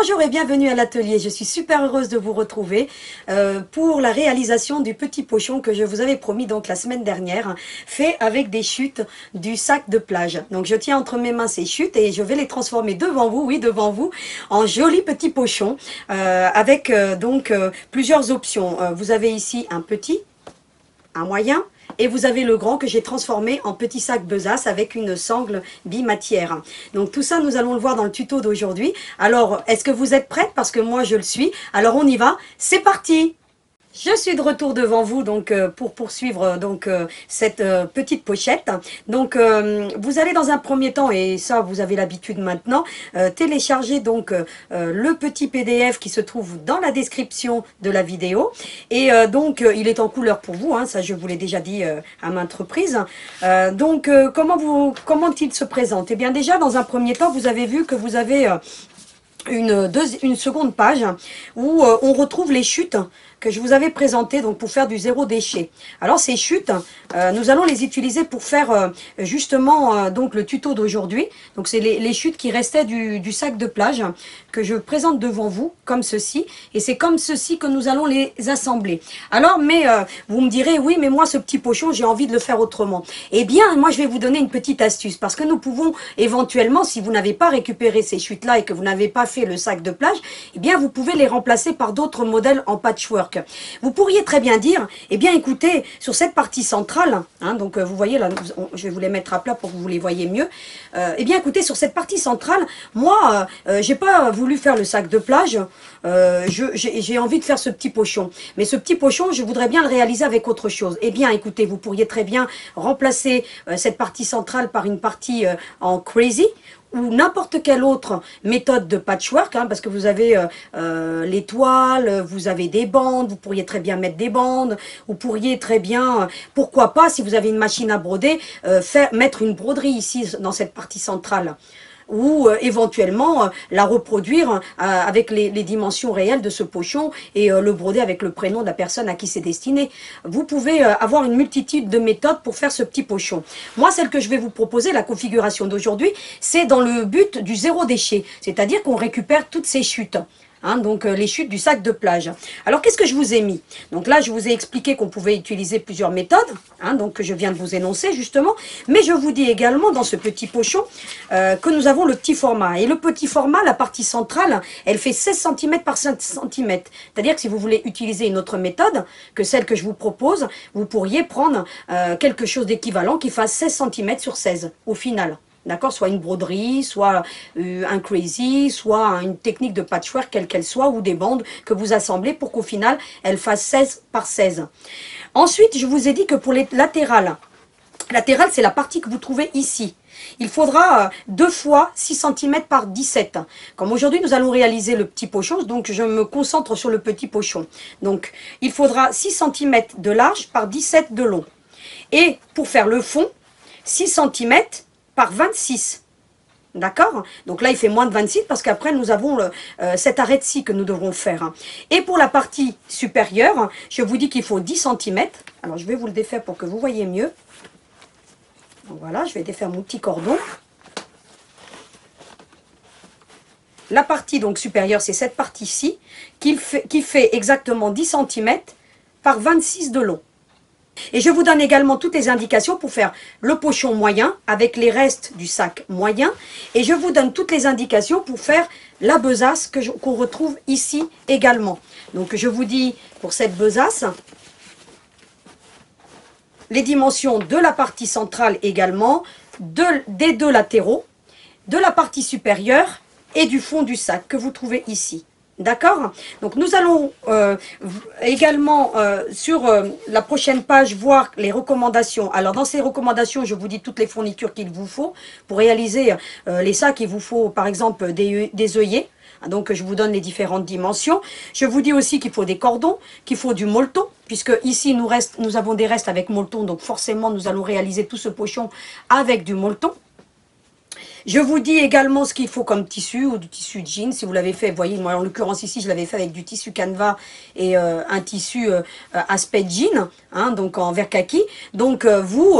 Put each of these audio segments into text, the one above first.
Bonjour et bienvenue à l'atelier, je suis super heureuse de vous retrouver pour la réalisation du petit pochon que je vous avais promis donc la semaine dernière, fait avec des chutes du sac de plage. Donc je tiens entre mes mains ces chutes et je vais les transformer devant vous, oui devant vous, en jolis petits pochons avec plusieurs options. Vous avez ici un petit, un moyen, et vous avez le grand que j'ai transformé en petit sac besace avec une sangle bimatière. Donc tout ça, nous allons le voir dans le tuto d'aujourd'hui. Alors, est-ce que vous êtes prête? Parce que moi, je le suis. Alors, on y va. C'est parti! Je suis de retour devant vous donc pour poursuivre cette petite pochette. Donc vous allez dans un premier temps, et ça vous avez l'habitude maintenant, télécharger le petit PDF qui se trouve dans la description de la vidéo. Et il est en couleur pour vous, hein, ça je vous l'ai déjà dit à maintes reprises. Comment il se présente? Eh bien déjà dans un premier temps vous avez vu que vous avez une seconde page où on retrouve les chutes que je vous avais présentées donc pour faire du zéro déchet. Alors ces chutes, nous allons les utiliser pour faire le tuto d'aujourd'hui. Donc c'est les chutes qui restaient du sac de plage que je présente devant vous comme ceci, et c'est comme ceci que nous allons les assembler. Alors vous me direz oui mais moi ce petit pochon j'ai envie de le faire autrement. Eh bien moi je vais vous donner une petite astuce, parce que nous pouvons éventuellement, si vous n'avez pas récupéré ces chutes là et que vous n'avez pas fait le sac de plage, eh bien vous pouvez les remplacer par d'autres modèles en patchwork. Vous pourriez très bien dire, eh bien écoutez, sur cette partie centrale, hein, vous voyez là, je vais vous les mettre à plat pour que vous les voyez mieux. Eh bien écoutez, sur cette partie centrale, moi, j'ai pas voulu faire le sac de plage, j'ai envie de faire ce petit pochon. Mais ce petit pochon, je voudrais bien le réaliser avec autre chose. Eh bien écoutez, vous pourriez très bien remplacer cette partie centrale par une partie en crazy, ou n'importe quelle autre méthode de patchwork, hein, parce que vous avez les toiles, vous avez des bandes, vous pourriez très bien mettre des bandes, vous pourriez très bien, pourquoi pas, si vous avez une machine à broder, mettre une broderie ici dans cette partie centrale, ou éventuellement la reproduire avec les dimensions réelles de ce pochon et le broder avec le prénom de la personne à qui c'est destiné. Vous pouvez avoir une multitude de méthodes pour faire ce petit pochon. Moi, celle que je vais vous proposer, la configuration d'aujourd'hui, c'est dans le but du zéro déchet, c'est-à-dire qu'on récupère toutes ces chutes. Hein, les chutes du sac de plage. Alors, qu'est-ce que je vous ai mis? Donc là, je vous ai expliqué qu'on pouvait utiliser plusieurs méthodes, hein, que je viens de vous énoncer justement, mais je vous dis également dans ce petit pochon que nous avons le petit format. Et le petit format, la partie centrale, elle fait 16 cm par 5 cm. C'est-à-dire que si vous voulez utiliser une autre méthode que celle que je vous propose, vous pourriez prendre quelque chose d'équivalent qui fasse 16 cm sur 16 au final. D'accord, soit une broderie, soit un crazy, soit une technique de patchwork, quelle qu'elle soit, ou des bandes que vous assemblez pour qu'au final, elles fassent 16 par 16. Ensuite, je vous ai dit que pour les latérales, c'est la partie que vous trouvez ici. Il faudra 2 fois 6 cm par 17. Comme aujourd'hui, nous allons réaliser le petit pochon, donc je me concentre sur le petit pochon. Donc, il faudra 6 cm de large par 17 de long. Et pour faire le fond, 6 cm par 26. D'accord? Donc là, il fait moins de 26 parce qu'après, nous avons cet arrêt-ci que nous devrons faire. Et pour la partie supérieure, je vous dis qu'il faut 10 cm. Alors, je vais vous le défaire pour que vous voyez mieux. Donc voilà, je vais défaire mon petit cordon. La partie donc supérieure, c'est cette partie-ci qui fait exactement 10 cm par 26 de long. Et je vous donne également toutes les indications pour faire le pochon moyen avec les restes du sac moyen. Et je vous donne toutes les indications pour faire la besace qu'on retrouve ici également. Donc je vous dis pour cette besace, les dimensions de la partie centrale également, des 2 latéraux, de la partie supérieure et du fond du sac que vous trouvez ici. D'accord? Donc nous allons également sur la prochaine page voir les recommandations. Alors dans ces recommandations, je vous dis toutes les fournitures qu'il vous faut. Pour réaliser les sacs, il vous faut par exemple des œillets. Donc je vous donne les différentes dimensions. Je vous dis aussi qu'il faut des cordons, qu'il faut du molleton, puisque ici nous avons des restes avec molleton, donc forcément nous allons réaliser tout ce pochon avec du molleton. Je vous dis également ce qu'il faut comme tissu, ou du tissu jean, si vous l'avez fait, vous voyez, moi en l'occurrence ici, je l'avais fait avec du tissu canevas et un tissu aspect jean, hein, donc en vert kaki. Donc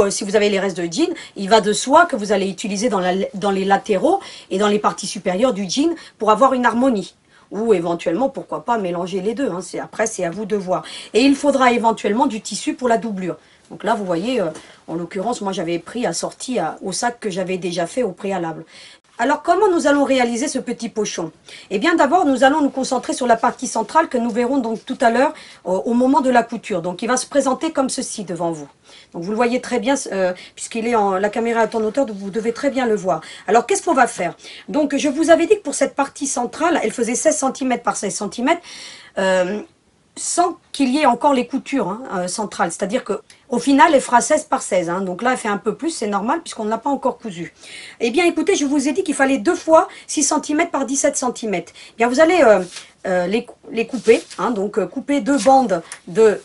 si vous avez les restes de jean, il va de soi que vous allez utiliser dans les latéraux et dans les parties supérieures du jean pour avoir une harmonie. ou éventuellement, pourquoi pas, mélanger les deux. Hein. Après, c'est à vous de voir. Et il faudra éventuellement du tissu pour la doublure. Donc là, vous voyez, en l'occurrence, moi, j'avais pris assorti au sac que j'avais déjà fait au préalable. Alors, comment nous allons réaliser ce petit pochon? Eh bien, d'abord, nous allons nous concentrer sur la partie centrale que nous verrons donc tout à l'heure au moment de la couture. Donc, il va se présenter comme ceci devant vous. Donc, vous le voyez très bien, puisqu'il est la caméra est en hauteur, donc vous devez très bien le voir. Alors, qu'est-ce qu'on va faire? Donc, je vous avais dit que pour cette partie centrale, elle faisait 16 cm par 16 cm. Sans qu'il y ait encore les coutures centrales. C'est-à-dire que au final, elle fera 16 par 16. Hein. Donc là, elle fait un peu plus, c'est normal, puisqu'on ne l'a pas encore cousu. Eh bien, écoutez, je vous ai dit qu'il fallait 2 fois 6 cm par 17 cm. Eh bien, vous allez les couper. Hein. Donc, couper 2 bandes de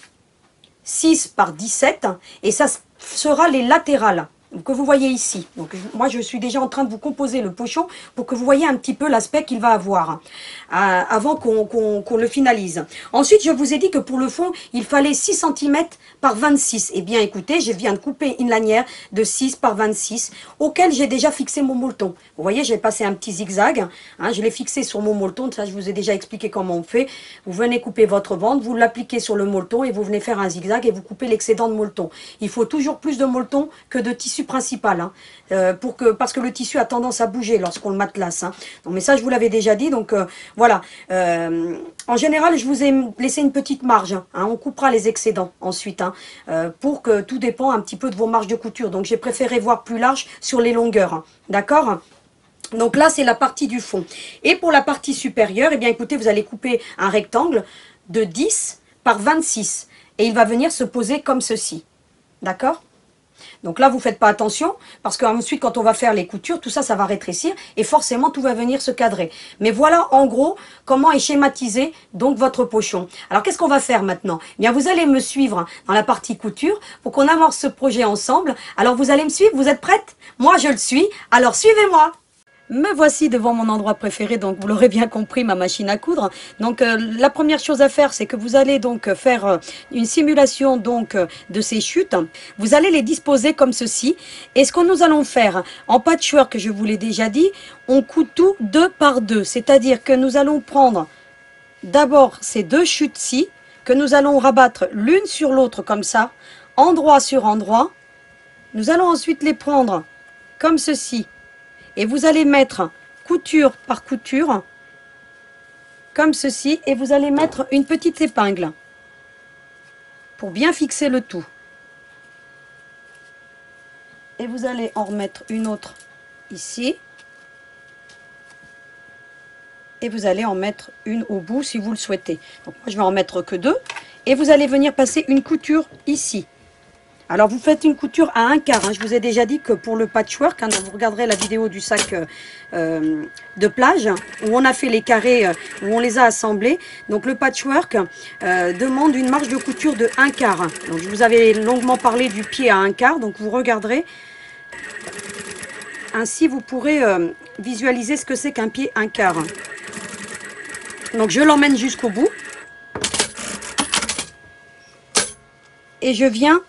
6 par 17. Et ça sera les latérales que vous voyez ici. Donc moi je suis déjà en train de vous composer le pochon pour que vous voyez un petit peu l'aspect qu'il va avoir avant qu'on le finalise. Ensuite je vous ai dit que pour le fond il fallait 6 cm par 26. Eh bien écoutez, je viens de couper une lanière de 6 par 26 auquel j'ai déjà fixé mon molleton. Vous voyez, j'ai passé un petit zigzag, hein, je l'ai fixé sur mon molleton, ça je vous ai déjà expliqué comment on fait. Vous venez couper votre bande, vous l'appliquez sur le molleton et vous venez faire un zigzag et vous coupez l'excédent de molleton. Il faut toujours plus de molleton que de tissu principal, hein, parce que le tissu a tendance à bouger lorsqu'on le matelasse. Hein. Donc, mais ça, je vous l'avais déjà dit. Donc voilà. En général, je vous ai laissé une petite marge. Hein, on coupera les excédents ensuite, hein, pour que tout dépend un petit peu de vos marges de couture. Donc j'ai préféré voir plus large sur les longueurs. Hein, d'accord ? Donc là, c'est la partie du fond. Et pour la partie supérieure, eh bien écoutez, vous allez couper un rectangle de 10 par 26. Et il va venir se poser comme ceci. D'accord ? Donc là, vous ne faites pas attention, parce qu'ensuite, quand on va faire les coutures, tout ça, ça va rétrécir, et forcément, tout va venir se cadrer. Mais voilà, en gros, comment est schématisé, donc, votre pochon. Alors, qu'est-ce qu'on va faire maintenant? Eh bien, vous allez me suivre dans la partie couture, pour qu'on amorce ce projet ensemble. Alors, vous allez me suivre, vous êtes prête? Moi, je le suis, alors suivez-moi! Me voici devant mon endroit préféré, donc vous l'aurez bien compris, ma machine à coudre. Donc la première chose à faire, c'est que vous allez donc faire une simulation donc de ces chutes. Vous allez les disposer comme ceci. Et ce que nous allons faire en patchwork, que je vous l'ai déjà dit, on coud tout 2 par 2. C'est-à-dire que nous allons prendre d'abord ces 2 chutes-ci, que nous allons rabattre l'une sur l'autre comme ça, endroit sur endroit. Nous allons ensuite les prendre comme ceci. Et vous allez mettre couture par couture, comme ceci, et vous allez mettre une petite épingle pour bien fixer le tout. Et vous allez en remettre une autre ici. Et vous allez en mettre une au bout si vous le souhaitez. Donc moi je vais en mettre que 2. Et vous allez venir passer une couture ici. Alors, vous faites une couture à 1/4. Hein. Je vous ai déjà dit que pour le patchwork, hein, vous regarderez la vidéo du sac de plage, où on a fait les carrés, où on les a assemblés. Donc, le patchwork demande une marge de couture de 1/4. Donc, je vous avais longuement parlé du pied à 1/4. Donc, vous regarderez. Ainsi, vous pourrez visualiser ce que c'est qu'un pied 1/4. Donc, je l'emmène jusqu'au bout. Et je viens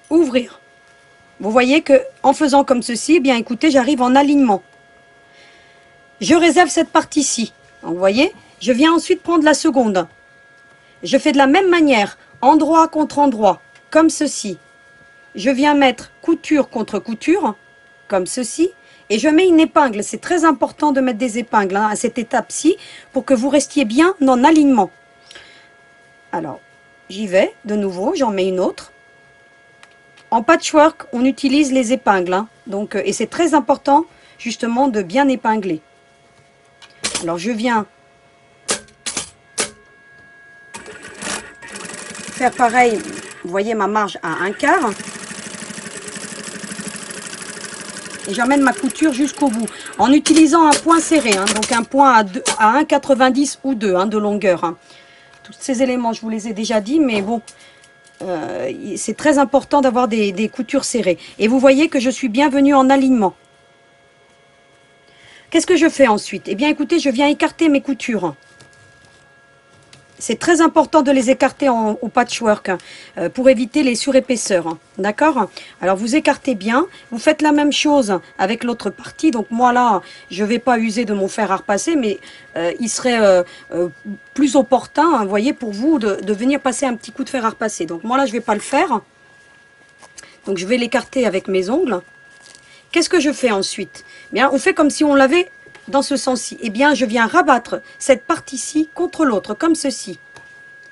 ouvrir. Vous voyez que en faisant comme ceci, eh bien écoutez, j'arrive en alignement. Je réserve cette partie-ci. Vous voyez, je viens ensuite prendre la seconde. Je fais de la même manière, endroit contre endroit, comme ceci. Je viens mettre couture contre couture, comme ceci, et je mets une épingle. C'est très important de mettre des épingles à cette étape-ci pour que vous restiez bien en alignement. Alors, j'y vais de nouveau, j'en mets une autre. En patchwork, on utilise les épingles, hein, donc, et c'est très important justement de bien épingler. Alors je viens faire pareil, vous voyez ma marge à 1/4. Et j'emmène ma couture jusqu'au bout, en utilisant un point serré, hein, donc un point à 1,90 ou 2 hein, de longueur. Hein. Tous ces éléments, je vous les ai déjà dit, mais bon... c'est très important d'avoir des coutures serrées. Et vous voyez que je suis bien venue en alignement. Qu'est-ce que je fais ensuite? Eh bien, écoutez, je viens écarter mes coutures. C'est très important de les écarter au patchwork pour éviter les surépaisseurs. D'accord? Alors vous écartez bien. Vous faites la même chose avec l'autre partie. Donc moi là, je ne vais pas user de mon fer à repasser, mais il serait plus opportun, hein, vous voyez, pour vous de venir passer un petit coup de fer à repasser. Donc moi là, je ne vais pas le faire. Donc je vais l'écarter avec mes ongles. Qu'est-ce que je fais ensuite? Bien, on fait comme si on l'avait dans ce sens-ci. Eh bien, je viens rabattre cette partie-ci contre l'autre, comme ceci.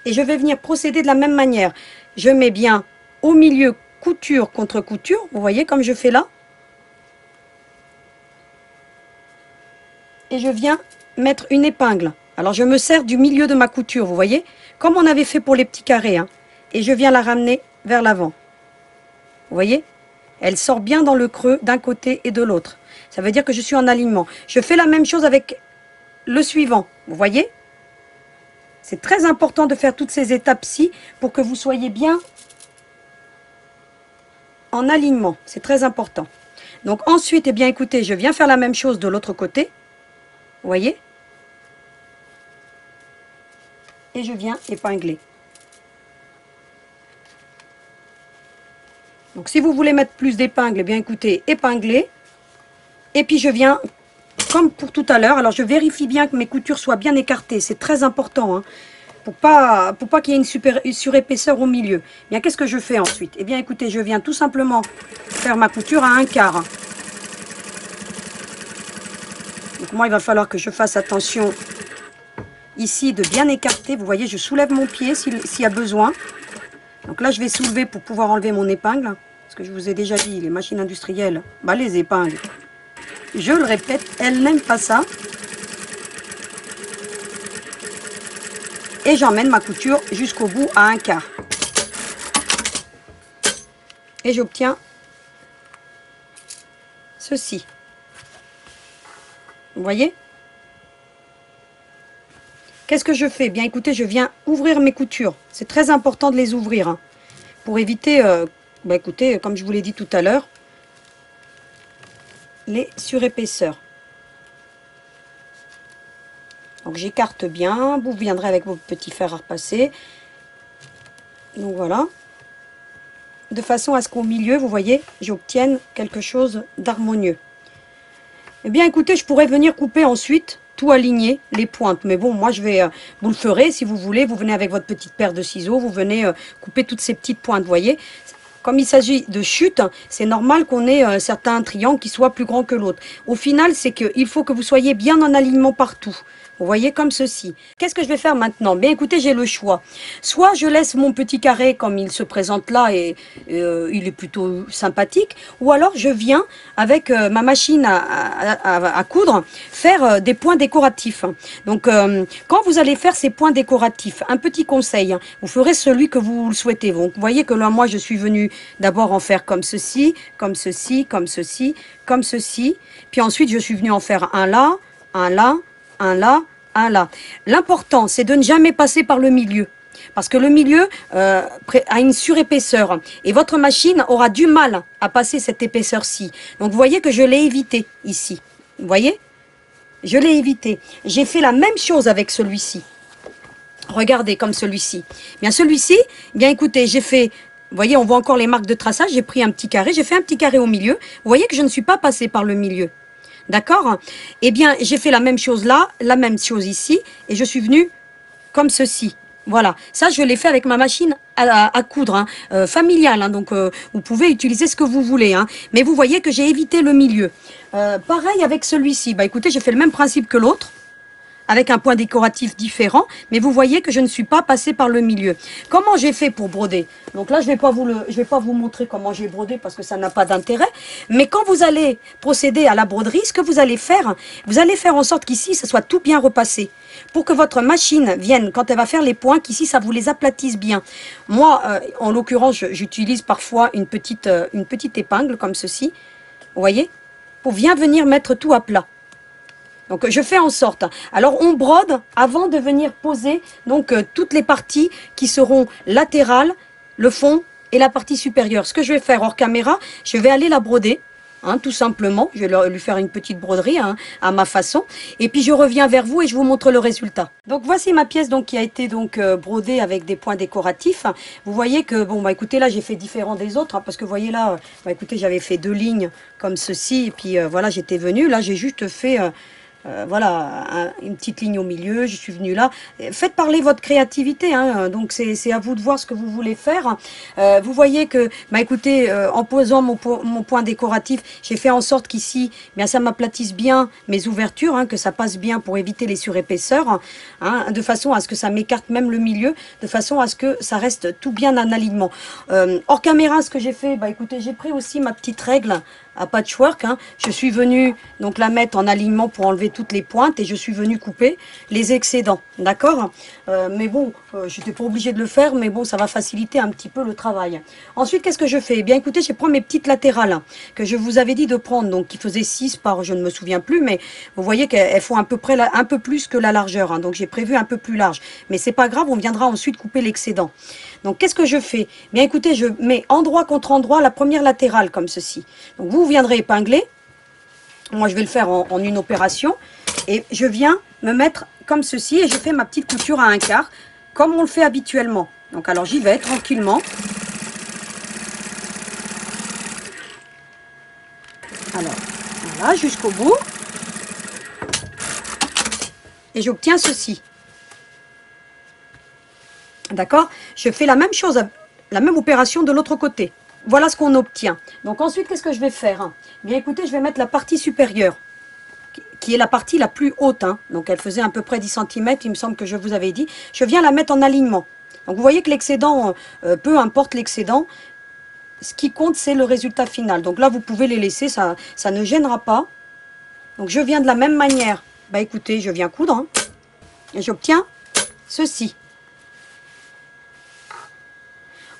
Et je vais venir procéder de la même manière. Je mets bien au milieu couture contre couture. Vous voyez comme je fais là. Et je viens mettre une épingle. Alors, je me sers du milieu de ma couture, vous voyez, comme on avait fait pour les petits carrés. Hein. Et je viens la ramener vers l'avant. Vous voyez? Elle sort bien dans le creux d'un côté et de l'autre. Ça veut dire que je suis en alignement. Je fais la même chose avec le suivant. Vous voyez? C'est très important de faire toutes ces étapes-ci pour que vous soyez bien en alignement. C'est très important. Donc ensuite, eh bien écoutez, je viens faire la même chose de l'autre côté. Vous voyez? Et je viens épingler. Donc si vous voulez mettre plus d'épingles, eh bien écoutez, épingler. Et puis je viens, comme pour tout à l'heure, alors je vérifie bien que mes coutures soient bien écartées. C'est très important, hein, pour pas qu'il y ait une surépaisseur au milieu. Bien, qu'est-ce que je fais ensuite? Eh bien écoutez, je viens tout simplement faire ma couture à 1/4. Donc moi, il va falloir que je fasse attention ici de bien écarter. Vous voyez, je soulève mon pied s'il y a besoin. Donc là, je vais soulever pour pouvoir enlever mon épingle. Parce que je vous ai déjà dit, les machines industrielles, bah les épingles, je le répète, elles n'aiment pas ça. Et j'emmène ma couture jusqu'au bout à 1/4. Et j'obtiens ceci. Vous voyez? Qu'est-ce que je fais? Bien écoutez, je viens ouvrir mes coutures. C'est très important de les ouvrir, hein, pour éviter, écoutez, comme je vous l'ai dit tout à l'heure, les surépaisseurs. Donc j'écarte bien, vous viendrez avec vos petits fers à repasser. Donc voilà. De façon à ce qu'au milieu, vous voyez, j'obtienne quelque chose d'harmonieux. Eh bien écoutez, je pourrais venir couper ensuite, tout aligner, les pointes. Mais bon, moi je vais, vous le ferez si vous voulez, vous venez avec votre petite paire de ciseaux, vous venez couper toutes ces petites pointes, vous voyez. Comme il s'agit de chute, c'est normal qu'on ait certains triangles qui soient plus grands que l'autre. Au final, c'est qu'il faut que vous soyez bien en alignement partout. Vous voyez, comme ceci. Qu'est-ce que je vais faire maintenant? Bien écoutez, j'ai le choix. Soit je laisse mon petit carré comme il se présente là et il est plutôt sympathique. Ou alors je viens avec ma machine à coudre faire des points décoratifs. Donc quand vous allez faire ces points décoratifs, un petit conseil, hein, vous ferez celui que vous le souhaitez. Donc vous voyez que là, moi je suis venue d'abord en faire comme ceci, comme ceci, comme ceci, comme ceci. Puis ensuite je suis venue en faire un là, un là, un là, un là. L'important, c'est de ne jamais passer par le milieu. Parce que le milieu a une surépaisseur. Et votre machine aura du mal à passer cette épaisseur-ci. Donc, vous voyez que je l'ai évité ici. Vous voyez? Je l'ai évité. J'ai fait la même chose avec celui-ci. Regardez, comme celui-ci. Bien, celui-ci, bien écoutez, j'ai fait... Vous voyez, on voit encore les marques de traçage. J'ai pris un petit carré. J'ai fait un petit carré au milieu. Vous voyez que je ne suis pas passée par le milieu. D'accord? Eh bien, j'ai fait la même chose là, la même chose ici, et je suis venue comme ceci. Voilà. Ça, je l'ai fait avec ma machine à coudre, hein, familiale. Hein, donc, vous pouvez utiliser ce que vous voulez. Hein, mais vous voyez que j'ai évité le milieu. Pareil avec celui-ci. Bah, écoutez, j'ai fait le même principe que l'autre, avec un point décoratif différent, mais vous voyez que je ne suis pas passée par le milieu. Comment j'ai fait pour broder? Donc là, je vais pas vous montrer comment j'ai brodé parce que ça n'a pas d'intérêt. Mais quand vous allez procéder à la broderie, ce que vous allez faire en sorte qu'ici, ça soit tout bien repassé. Pour que votre machine vienne, quand elle va faire les points, qu'ici, ça vous les aplatisse bien. Moi, en l'occurrence, j'utilise parfois une petite épingle comme ceci. Vous voyez? Pour bien venir mettre tout à plat. Donc je fais en sorte. Alors on brode avant de venir poser donc toutes les parties qui seront latérales, le fond et la partie supérieure. Ce que je vais faire hors caméra, je vais aller la broder. hein, tout simplement. Je vais lui faire une petite broderie, hein, à ma façon. Et puis je reviens vers vous et je vous montre le résultat. Donc voici ma pièce donc, qui a été donc brodée avec des points décoratifs. Vous voyez que, bon, bah écoutez, là j'ai fait différent des autres, hein, parce que vous voyez là, bah écoutez, j'avais fait 2 lignes comme ceci. Et puis voilà, j'étais venue. Là j'ai juste fait... voilà, une petite ligne au milieu, je suis venue là. Faites parler votre créativité, hein, donc c'est à vous de voir ce que vous voulez faire. Vous voyez que, bah écoutez, en posant mon point décoratif, j'ai fait en sorte qu'ici, bien ça m'aplatisse bien mes ouvertures, hein, que ça passe bien pour éviter les surépaisseurs, hein, de façon à ce que ça m'écarte même le milieu, de façon à ce que ça reste tout bien en alignement. Hors caméra, ce que j'ai fait, bah écoutez, j'ai pris aussi ma petite règle à patchwork, hein. Je suis venue donc la mettre en alignement pour enlever toutes les pointes et je suis venue couper les excédents, d'accord. Mais bon, je n'étais pas obligée de le faire, mais bon, ça va faciliter un petit peu le travail. Ensuite, qu'est-ce que je fais? Eh bien, écoutez, je prends mes petites latérales, hein, que je vous avais dit de prendre, donc qui faisaient 6 par, je ne me souviens plus, mais vous voyez qu'elles font à peu près un peu plus que la largeur, hein, donc j'ai prévu un peu plus large. Mais c'est pas grave, on viendra ensuite couper l'excédent. Donc, qu'est-ce que je fais? Bien, écoutez, je mets endroit contre endroit la première latérale, comme ceci. Donc, vous viendrez épingler. Moi, je vais le faire en une opération. Et je viens me mettre comme ceci et je fais ma petite couture à 1/4, comme on le fait habituellement. Donc, alors, j'y vais tranquillement. Alors, voilà, jusqu'au bout. Et j'obtiens ceci. D'accord? Je fais la même chose, la même opération de l'autre côté. Voilà ce qu'on obtient. Donc ensuite, qu'est-ce que je vais faire? Bien écoutez, je vais mettre la partie supérieure, qui est la partie la plus haute, hein. Donc elle faisait à peu près 10 cm, il me semble que je vous avais dit. Je viens la mettre en alignement. Donc vous voyez que l'excédent, peu importe l'excédent, ce qui compte c'est le résultat final. Donc là vous pouvez les laisser, ça ne gênera pas. Donc je viens de la même manière, bah écoutez, je viens coudre, hein, et j'obtiens ceci.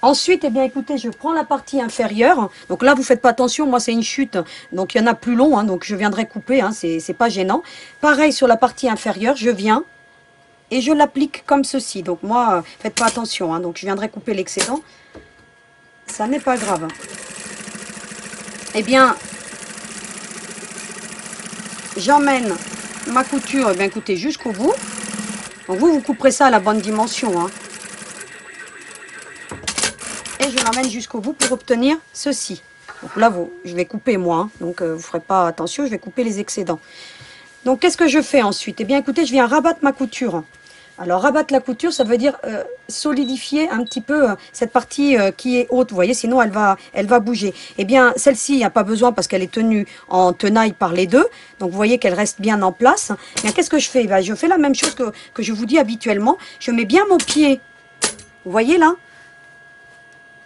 Ensuite, eh bien, écoutez, je prends la partie inférieure. Donc là, vous faites pas attention, moi, c'est une chute. Donc, il y en a plus long, hein, donc je viendrai couper, hein, c'est pas gênant. Pareil, sur la partie inférieure, je viens et je l'applique comme ceci. Donc, moi, faites pas attention, hein, donc je viendrai couper l'excédent. Ça n'est pas grave. Eh bien, j'emmène ma couture, eh bien, écoutez, jusqu'au bout. Donc, vous couperez ça à la bonne dimension, hein. Et je l'emmène jusqu'au bout pour obtenir ceci. Donc là, je vais couper moi, hein, donc vous ne ferez pas attention, je vais couper les excédents. Donc qu'est-ce que je fais ensuite? Eh bien écoutez, je viens rabattre ma couture. Alors rabattre la couture, ça veut dire solidifier un petit peu cette partie qui est haute, vous voyez, sinon elle va bouger. Eh bien celle-ci, il n'y a pas besoin parce qu'elle est tenue en tenaille par les deux. Donc vous voyez qu'elle reste bien en place. Eh bien qu'est-ce que je fais? Ben, je fais la même chose que je vous dis habituellement. Je mets bien mon pied, vous voyez là,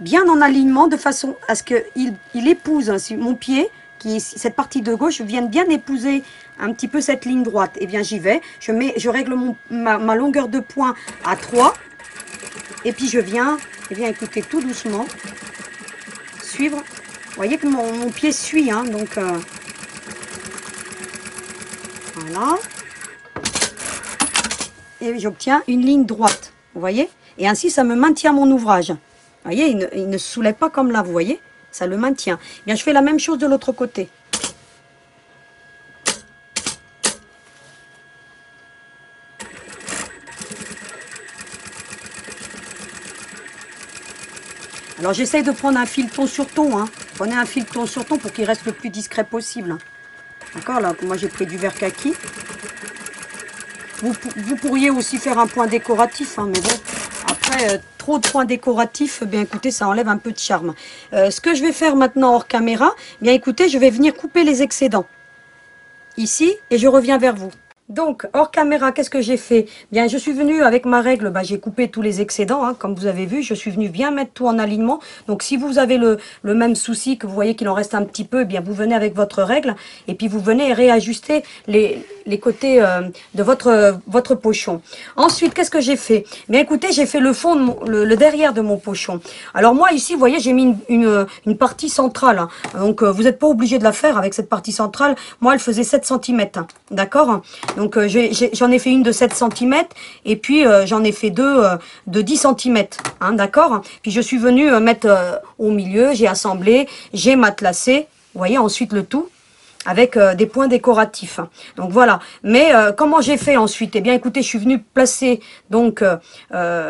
bien en alignement de façon à ce qu'il épouse, hein, mon pied, qui est cette partie de gauche, vienne bien épouser un petit peu cette ligne droite. Et bien j'y vais, je règle ma longueur de point à 3 et puis je viens, et bien écoutez, tout doucement, suivre. Vous voyez que mon pied suit, hein, donc voilà. Et j'obtiens une ligne droite, vous voyez. Et ainsi ça me maintient mon ouvrage. Vous voyez, il ne se soulève pas comme là, vous voyez, ça le maintient. Bien, je fais la même chose de l'autre côté. Alors, j'essaye de prendre un fileton sur ton, hein. Prenez un fileton sur ton pour qu'il reste le plus discret possible. D'accord, là, moi j'ai pris du vert kaki. Vous pourriez aussi faire un point décoratif, hein, mais bon, après, trop de points décoratifs, bien écoutez, ça enlève un peu de charme. Ce que je vais faire maintenant hors caméra, bien écoutez, je vais venir couper les excédents. Ici, et je reviens vers vous. Donc, hors caméra, qu'est-ce que j'ai fait? Bien, je suis venue avec ma règle, bah, j'ai coupé tous les excédents, hein, comme vous avez vu. Je suis venue bien mettre tout en alignement. Donc, si vous avez le même souci, que vous voyez qu'il en reste un petit peu, eh bien, vous venez avec votre règle et puis vous venez réajuster les côtés de votre pochon. Ensuite, qu'est-ce que j'ai fait? Bien, écoutez, j'ai fait le fond, le derrière de mon pochon. Alors, moi, ici, vous voyez, j'ai mis une partie centrale. Hein. Donc, vous n'êtes pas obligé de la faire avec cette partie centrale. Moi, elle faisait 7 cm. Hein, d'accord? Donc j'en ai fait une de 7 cm et puis j'en ai fait deux de 10 cm, hein, d'accord. Puis je suis venue mettre au milieu, j'ai assemblé, j'ai matelassé Vous voyez, ensuite le tout avec des points décoratifs. Donc voilà. Mais comment j'ai fait ensuite? Eh bien écoutez, je suis venue placer, donc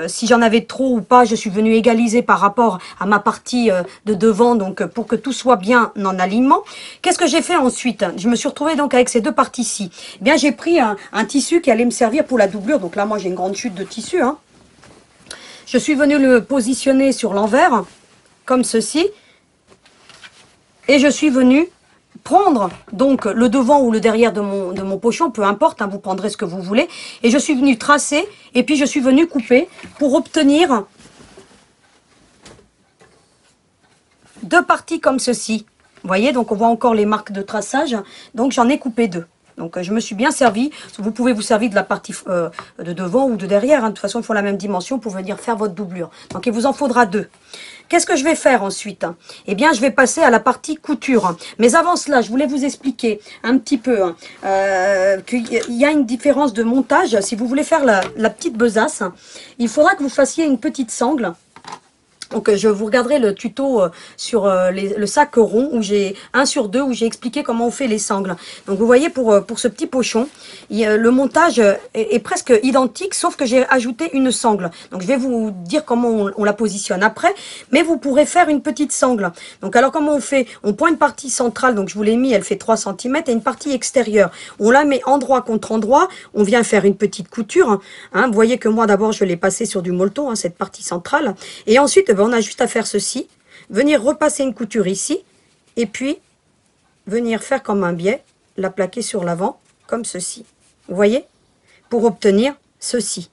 si j'en avais trop ou pas, je suis venue égaliser par rapport à ma partie de devant, donc pour que tout soit bien en alignement. Qu'est-ce que j'ai fait ensuite? Je me suis retrouvée donc avec ces deux parties-ci. Eh bien j'ai pris un tissu qui allait me servir pour la doublure. Donc là, moi j'ai une grande chute de tissu. Hein. Je suis venue le positionner sur l'envers, comme ceci. Et je suis venue prendre donc le devant ou le derrière de mon pochon, peu importe, hein, vous prendrez ce que vous voulez. Et je suis venue tracer et puis je suis venue couper pour obtenir deux parties comme ceci. Vous voyez, donc on voit encore les marques de traçage. Donc j'en ai coupé deux. Donc je me suis bien servi. Vous pouvez vous servir de la partie de devant ou de derrière. Hein. De toute façon, il faut la même dimension pour venir faire votre doublure. Donc il vous en faudra deux. Qu'est-ce que je vais faire ensuite? Eh bien, je vais passer à la partie couture. Mais avant cela, je voulais vous expliquer un petit peu qu'il y a une différence de montage. Si vous voulez faire la petite besace, il faudra que vous fassiez une petite sangle. Donc je vous regarderai le tuto sur le sac rond où j'ai 1 sur 2 où j'ai expliqué comment on fait les sangles. Donc vous voyez pour ce petit pochon, le montage est presque identique sauf que j'ai ajouté une sangle. Donc je vais vous dire comment on la positionne après, mais vous pourrez faire une petite sangle. Donc alors comment on fait? On prend une partie centrale, donc je vous l'ai mis, elle fait 3 cm et une partie extérieure. On la met endroit contre endroit, on vient faire une petite couture. Hein. Vous voyez que moi d'abord je l'ai passé sur du molleton, hein, cette partie centrale. Et ensuite on a juste à faire ceci, venir repasser une couture ici, et puis venir faire comme un biais, la plaquer sur l'avant, comme ceci. Vous voyez? Pour obtenir ceci.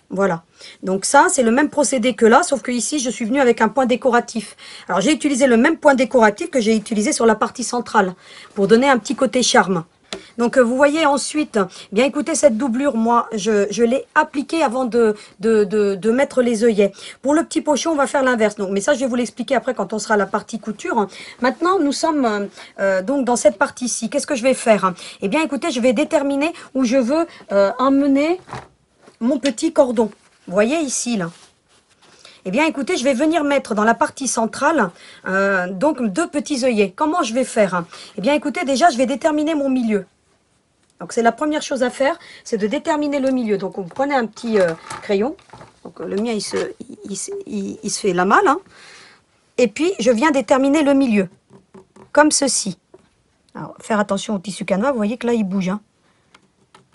Voilà. Donc ça, c'est le même procédé que là, sauf que ici, je suis venue avec un point décoratif. Alors, j'ai utilisé le même point décoratif que j'ai utilisé sur la partie centrale, pour donner un petit côté charme. Donc vous voyez ensuite, bien écoutez, cette doublure, moi je l'ai appliquée avant de mettre les œillets. Pour le petit pochon, on va faire l'inverse. Donc, mais ça je vais vous l'expliquer après quand on sera à la partie couture. Maintenant nous sommes donc dans cette partie-ci. Qu'est-ce que je vais faire? Eh bien écoutez, je vais déterminer où je veux emmener mon petit cordon. Vous voyez ici là. Eh bien, écoutez, je vais venir mettre dans la partie centrale donc deux petits œillets. Comment je vais faire? Eh bien, écoutez, déjà, je vais déterminer mon milieu. Donc, c'est la première chose à faire, c'est de déterminer le milieu. Donc, vous prenez un petit crayon. Donc, le mien, il se fait la malle. Hein. Et puis, je viens déterminer le milieu, comme ceci. Alors, faire attention au tissu canevas, vous voyez que là, il bouge. Hein.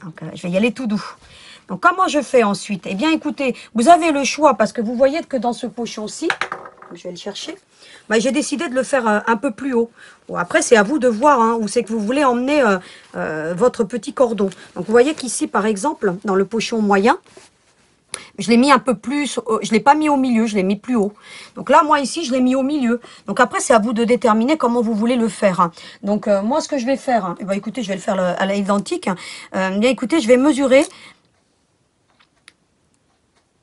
Donc, je vais y aller tout doux. Donc, comment je fais ensuite? Eh bien, écoutez, vous avez le choix, parce que vous voyez que dans ce pochon-ci, je vais le chercher, bah, j'ai décidé de le faire un peu plus haut. Bon, après, c'est à vous de voir hein, où c'est que vous voulez emmener votre petit cordon. Donc, vous voyez qu'ici, par exemple, dans le pochon moyen, je l'ai mis un peu plus, je ne l'ai pas mis au milieu, je l'ai mis plus haut. Donc là, moi, ici, je l'ai mis au milieu. Donc après, c'est à vous de déterminer comment vous voulez le faire. Hein. Donc, moi, ce que je vais faire, hein, bah, écoutez, je vais le faire à l'identique. Bien, écoutez, je vais mesurer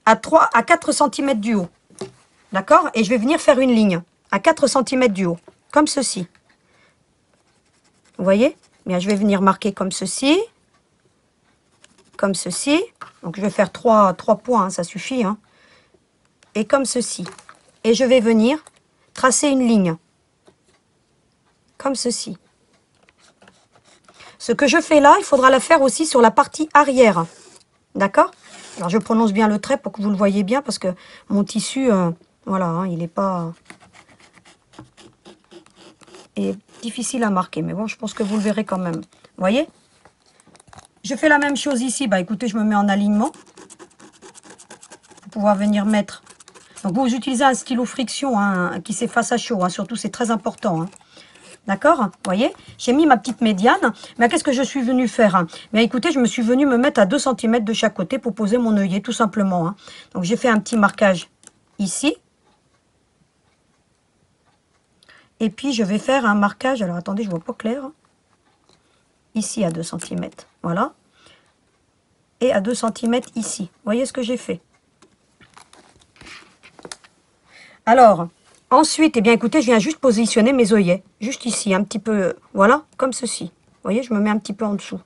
à 4 cm du haut. D'accord? Et je vais venir faire une ligne à 4 cm du haut, comme ceci. Vous voyez? Bien, je vais venir marquer comme ceci. Comme ceci. Donc, je vais faire 3 points, hein, ça suffit. Hein. Et comme ceci. Et je vais venir tracer une ligne. Comme ceci. Ce que je fais là, il faudra la faire aussi sur la partie arrière. D'accord? Alors, je prononce bien le trait pour que vous le voyez bien, parce que mon tissu, voilà, hein, il n'est pas... est difficile à marquer. Mais bon, je pense que vous le verrez quand même. Vous voyez? Je fais la même chose ici. Bah, écoutez, je me mets en alignement. Pour pouvoir venir mettre... Donc, vous utilisez un stylo friction hein, qui s'efface à chaud. Hein, surtout, c'est très important. Hein. D'accord? Vous voyez? J'ai mis ma petite médiane. Mais qu'est-ce que je suis venue faire hein? Bien, écoutez, je me suis venue me mettre à 2 cm de chaque côté pour poser mon œillet, tout simplement. Hein. Donc, j'ai fait un petit marquage ici. Et puis, je vais faire un marquage. Alors, attendez, je ne vois pas clair. Ici, à 2 cm. Voilà. Et à 2 cm ici. Vous voyez ce que j'ai fait? Alors... Ensuite, eh bien, écoutez, je viens juste positionner mes œillets. Juste ici, un petit peu, voilà, comme ceci. Vous voyez, je me mets un petit peu en dessous.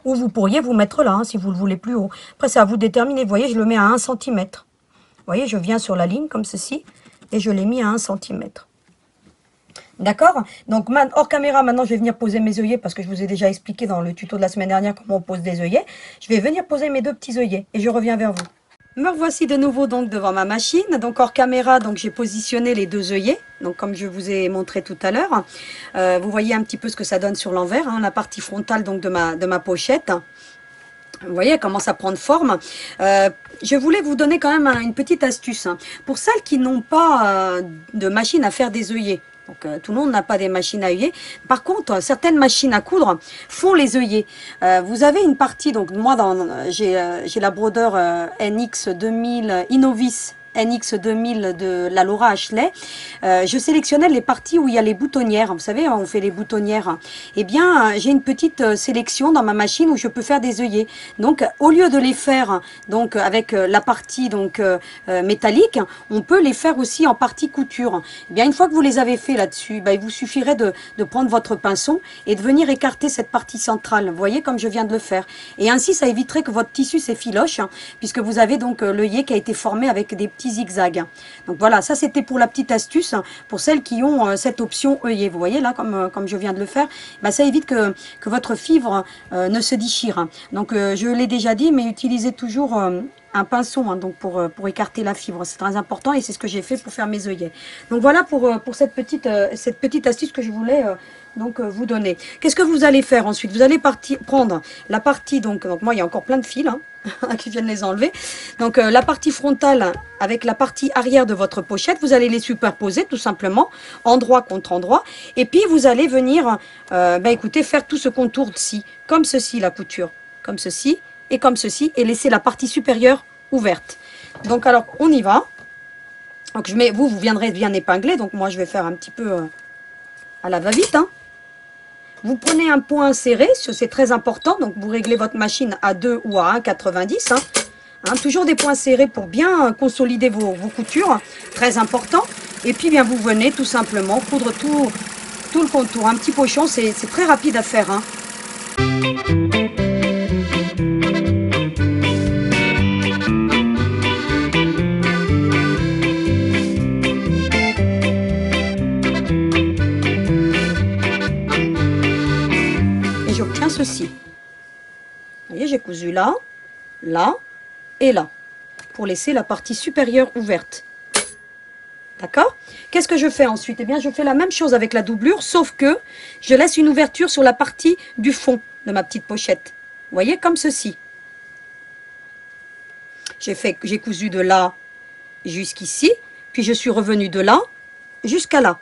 Ou vous pourriez vous mettre là, hein, si vous le voulez plus haut. Après, c'est à vous de déterminer. Vous voyez, je le mets à 1 cm. Vous voyez, je viens sur la ligne, comme ceci, et je l'ai mis à 1 cm. D'accord? Donc, hors caméra, maintenant, je vais venir poser mes œillets parce que je vous ai déjà expliqué dans le tuto de la semaine dernière comment on pose des œillets. Je vais venir poser mes deux petits œillets et je reviens vers vous. Me revoici de nouveau donc devant ma machine. Donc, hors caméra, donc j'ai positionné les deux œillets. Donc, comme je vous ai montré tout à l'heure, vous voyez un petit peu ce que ça donne sur l'envers, hein, la partie frontale donc de ma pochette. Vous voyez comment ça prend de forme. Je voulais vous donner quand même une petite astuce, hein. Pour celles qui n'ont pas de machine à faire des œillets. Donc tout le monde n'a pas des machines à œillets. Par contre, certaines machines à coudre font les œillets. Vous avez une partie, donc moi j'ai la brodeur NX 2000 Innovis NX 2000 de la Laura Ashley. Je sélectionnais les parties où il y a les boutonnières. Vous savez, on fait les boutonnières. Eh bien, j'ai une petite sélection dans ma machine où je peux faire des œillets. Donc, au lieu de les faire donc avec la partie donc métallique, on peut les faire aussi en partie couture. Eh bien, une fois que vous les avez fait là-dessus, il vous suffirait de prendre votre pinceau et de venir écarter cette partie centrale. Vous voyez, comme je viens de le faire. Et ainsi, ça éviterait que votre tissu s'effiloche, puisque vous avez donc l'œillet qui a été formé avec des petits zigzags. Donc voilà, ça c'était pour la petite astuce, pour celles qui ont cette option œillet. Vous voyez là, comme je viens de le faire, ça évite que votre fibre ne se déchire. Donc je l'ai déjà dit, mais utilisez toujours un pinceau donc pour écarter la fibre. C'est très important et c'est ce que j'ai fait pour faire mes œillets. Donc voilà pour cette petite astuce que je voulais donc vous donner. Qu'est-ce que vous allez faire ensuite? Vous allez prendre la partie, donc moi il y a encore plein de fils qui viennent les enlever. Donc la partie frontale avec la partie arrière de votre pochette, vous allez les superposer tout simplement, endroit contre endroit. Et puis vous allez venir, écoutez, faire tout ce contour-ci, comme ceci la couture, comme ceci et comme ceci, et laisser la partie supérieure ouverte. Donc alors on y va. Donc vous viendrez bien épingler, donc moi je vais faire un petit peu à la va-vite, hein. Vous prenez un point serré, c'est très important, donc vous réglez votre machine à 2 ou à 1,90. Toujours des points serrés pour bien consolider vos coutures, très important. Et puis bien vous venez tout simplement coudre tout le contour. Un petit pochon, c'est très rapide à faire, hein. J'obtiens ceci. Vous voyez, j'ai cousu là, là et là, pour laisser la partie supérieure ouverte. D'accord? Qu'est-ce que je fais ensuite? Eh bien, je fais la même chose avec la doublure, sauf que je laisse une ouverture sur la partie du fond de ma petite pochette. Vous voyez, comme ceci. J'ai cousu de là jusqu'ici, puis je suis revenue de là jusqu'à là.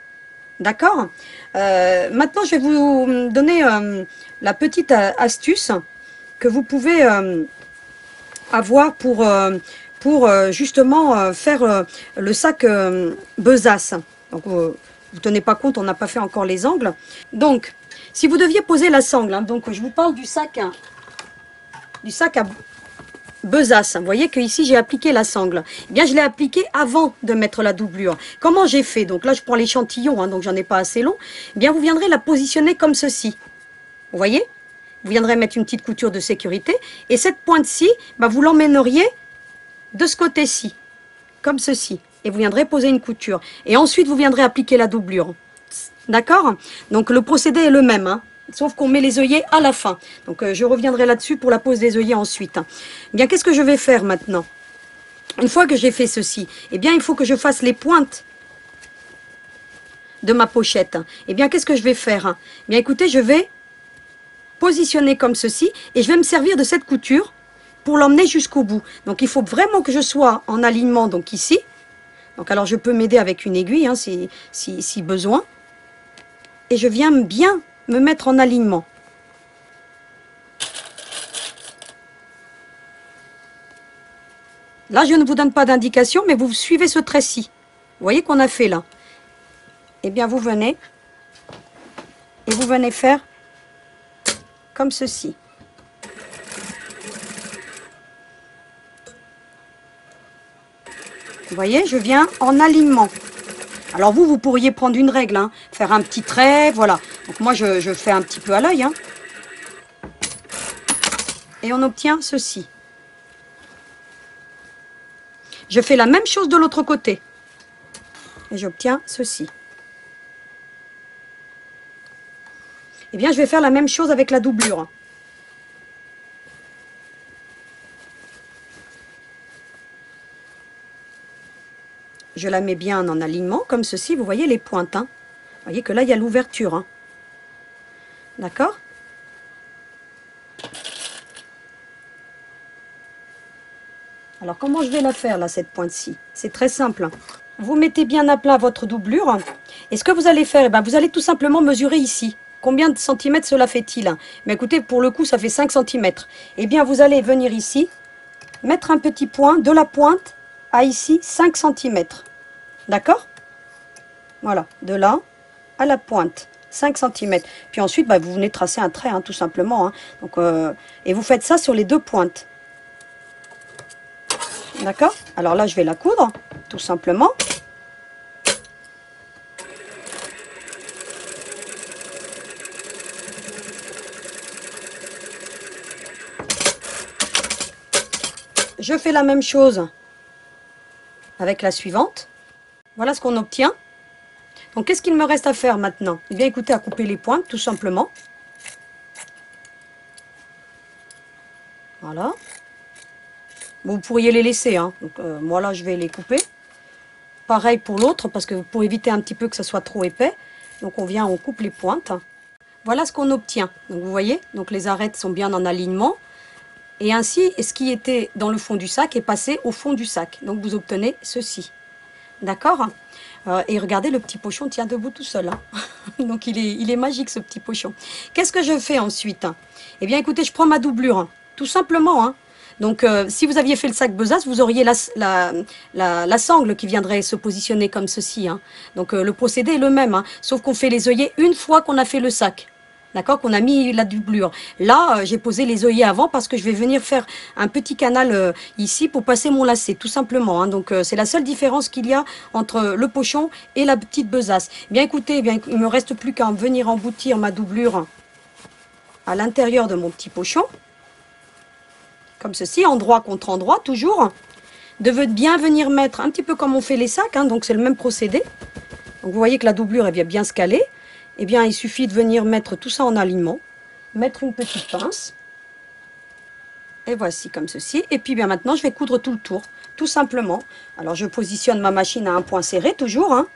D'accord? Maintenant, je vais vous donner la petite astuce que vous pouvez avoir pour justement faire le sac besace. Donc, vous tenez pas compte, on n'a pas fait encore les angles. Donc, si vous deviez poser la sangle, donc je vous parle du sac à besace. Vous voyez que ici j'ai appliqué la sangle. Eh bien, je l'ai appliqué avant de mettre la doublure. Comment j'ai fait? Donc là, je prends l'échantillon, donc j'en ai pas assez long. Eh bien, vous viendrez la positionner comme ceci. Vous voyez? Vous viendrez mettre une petite couture de sécurité. Et cette pointe-ci, vous l'emmèneriez de ce côté-ci, comme ceci. Et vous viendrez poser une couture. Et ensuite, vous viendrez appliquer la doublure. D'accord? Donc, le procédé est le même, hein. Sauf qu'on met les œillets à la fin. Donc, je reviendrai là-dessus pour la pose des œillets ensuite. Eh bien, qu'est-ce que je vais faire maintenant? Une fois que j'ai fait ceci, eh bien, il faut que je fasse les pointes de ma pochette. Eh bien, qu'est-ce que je vais faire? Eh bien, écoutez, je vais positionner comme ceci et je vais me servir de cette couture pour l'emmener jusqu'au bout. Donc, il faut vraiment que je sois en alignement, donc ici. Donc, alors, je peux m'aider avec une aiguille, hein, si besoin. Et je viens bien me mettre en alignement. Là, je ne vous donne pas d'indication, mais vous suivez ce trait-ci. Vous voyez qu'on a fait là. Eh bien, vous venez et vous venez faire comme ceci. Vous voyez, je viens en alignement. Alors vous pourriez prendre une règle, hein, faire un petit trait, voilà. Donc moi, je fais un petit peu à l'œil, hein. Et on obtient ceci. Je fais la même chose de l'autre côté. Et j'obtiens ceci. Eh bien, je vais faire la même chose avec la doublure. Je la mets bien en alignement, comme ceci. Vous voyez les pointes. Hein. Vous voyez que là, il y a l'ouverture. Hein. D'accord? Alors, comment je vais la faire, là, cette pointe-ci? C'est très simple. Hein. Vous mettez bien à plat votre doublure. Et ce que vous allez faire, eh ben, vous allez tout simplement mesurer ici. Combien de centimètres cela fait-il? Mais écoutez, pour le coup, ça fait 5 centimètres. Eh bien, vous allez venir ici, mettre un petit point de la pointe à ici 5 centimètres. D'accord? Voilà, de là à la pointe, 5 centimètres. Puis ensuite, bah, vous venez tracer un trait, hein, tout simplement. Hein. Donc, et vous faites ça sur les deux pointes. D'accord? Alors là, je vais la coudre, tout simplement. Je fais la même chose avec la suivante. Voilà ce qu'on obtient. Donc, qu'est-ce qu'il me reste à faire maintenant? Eh bien, écoutez, à couper les pointes, tout simplement. Voilà. Vous pourriez les laisser. Hein. Donc, moi, là, je vais les couper. Pareil pour l'autre, parce que pour éviter un petit peu que ça soit trop épais. Donc, on coupe les pointes. Voilà ce qu'on obtient. Donc, vous voyez, donc les arêtes sont bien en alignement. Et ainsi, ce qui était dans le fond du sac est passé au fond du sac. Donc, vous obtenez ceci. D'accord? Et regardez, le petit pochon tient debout tout seul. Hein. Donc, il est magique, ce petit pochon. Qu'est-ce que je fais ensuite? Eh bien, écoutez, je prends ma doublure. Hein. Tout simplement. Hein. Donc, si vous aviez fait le sac besace, vous auriez la sangle qui viendrait se positionner comme ceci. Hein. Donc, le procédé est le même. Hein. Sauf qu'on fait les œillets une fois qu'on a fait le sac. D'accord, qu'on a mis la doublure. Là, j'ai posé les œillets avant parce que je vais venir faire un petit canal ici pour passer mon lacet, tout simplement. Hein. Donc, c'est la seule différence qu'il y a entre le pochon et la petite besace. Bien, écoutez, il ne me reste plus qu'à venir emboutir ma doublure à l'intérieur de mon petit pochon. Comme ceci, endroit contre endroit, toujours. De bien venir mettre un petit peu comme on fait les sacs. Hein. Donc, c'est le même procédé. Donc, vous voyez que la doublure, elle vient bien se caler. Eh bien, il suffit de venir mettre tout ça en alignement, mettre une petite pince, et voici comme ceci. Et puis, bien maintenant, je vais coudre tout le tour, tout simplement. Alors, je positionne ma machine à un point serré, toujours. Hein.